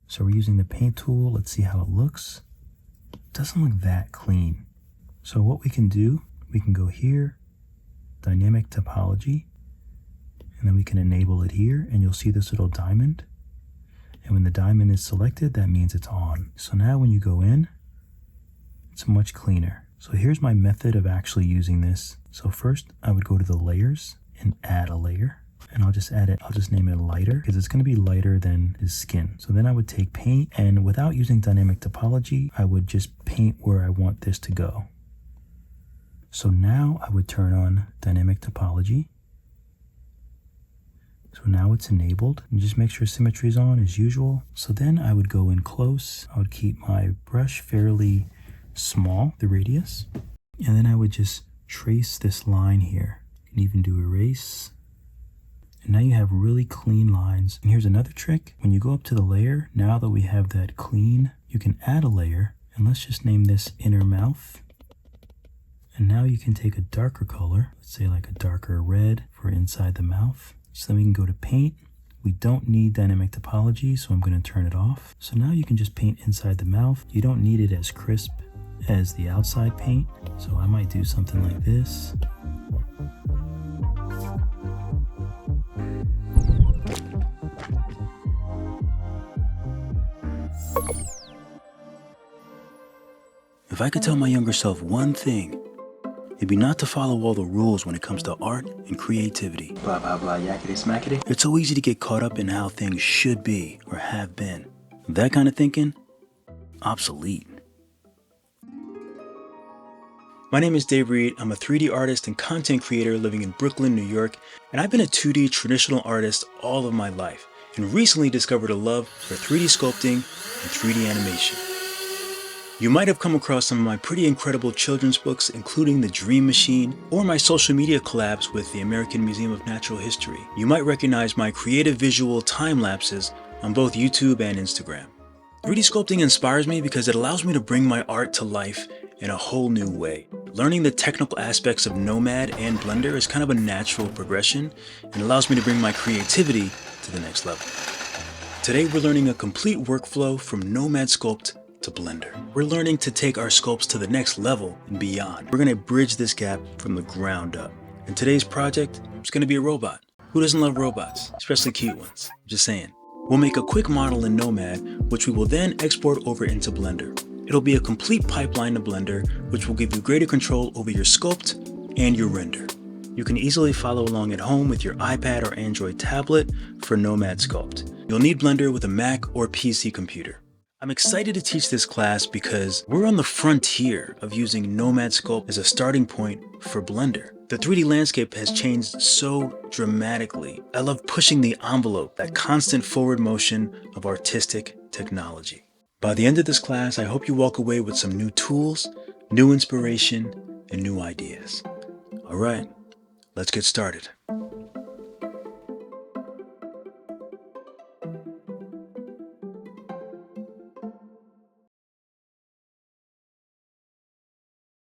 So we're using the paint tool. Let's see how it looks. It doesn't look that clean. So what we can do, we can go here, dynamic topology, and then we can enable it here, and you'll see this little diamond. And when the diamond is selected, that means it's on. So now when you go in, it's much cleaner. So here's my method of actually using this. So first I would go to the layers and add a layer. And I'll just add it, I'll just name it lighter because it's going to be lighter than his skin. So then I would take paint, and without using dynamic topology, I would just paint where I want this to go. So now I would turn on dynamic topology. So now it's enabled, and just make sure symmetry is on as usual. So then I would go in close. I would keep my brush fairly small, the radius, and then I would just trace this line here. You can even do erase. And now you have really clean lines. And here's another trick. When you go up to the layer, now that we have that clean, you can add a layer, and let's just name this inner mouth. And now you can take a darker color, let's say like a darker red for inside the mouth. So then we can go to paint. We don't need dynamic topology, so I'm going to turn it off. So now you can just paint inside the mouth. You don't need it as crisp as the outside paint. So I might do something like this. If I could tell my younger self one thing, it'd be not to follow all the rules when it comes to art and creativity. Blah, blah, blah, yakety smackety. It's so easy to get caught up in how things should be or have been. That kind of thinking, obsolete. My name is Dave Reed. I'm a 3D artist and content creator living in Brooklyn, New York, and I've been a 2D traditional artist all of my life, and recently discovered a love for 3D sculpting and 3D animation. You might have come across some of my pretty incredible children's books, including The Dream Machine, or my social media collabs with the American Museum of Natural History. You might recognize my creative visual time lapses on both YouTube and Instagram. 3D sculpting inspires me because it allows me to bring my art to life in a whole new way. Learning the technical aspects of Nomad and Blender is kind of a natural progression and allows me to bring my creativity to the next level. Today we're learning a complete workflow from Nomad Sculpt to Blender. We're learning to take our sculpts to the next level and beyond. We're going to bridge this gap from the ground up. And today's project is going to be a robot. Who doesn't love robots? Especially cute ones. Just saying. We'll make a quick model in Nomad, which we will then export over into Blender. It'll be a complete pipeline to Blender, which will give you greater control over your sculpt and your render. You can easily follow along at home with your iPad or Android tablet for Nomad Sculpt. You'll need Blender with a Mac or PC computer. I'm excited to teach this class because we're on the frontier of using Nomad Sculpt as a starting point for Blender. The 3D landscape has changed so dramatically. I love pushing the envelope, that constant forward motion of artistic technology. By the end of this class, I hope you walk away with some new tools, new inspiration, and new ideas. All right, let's get started.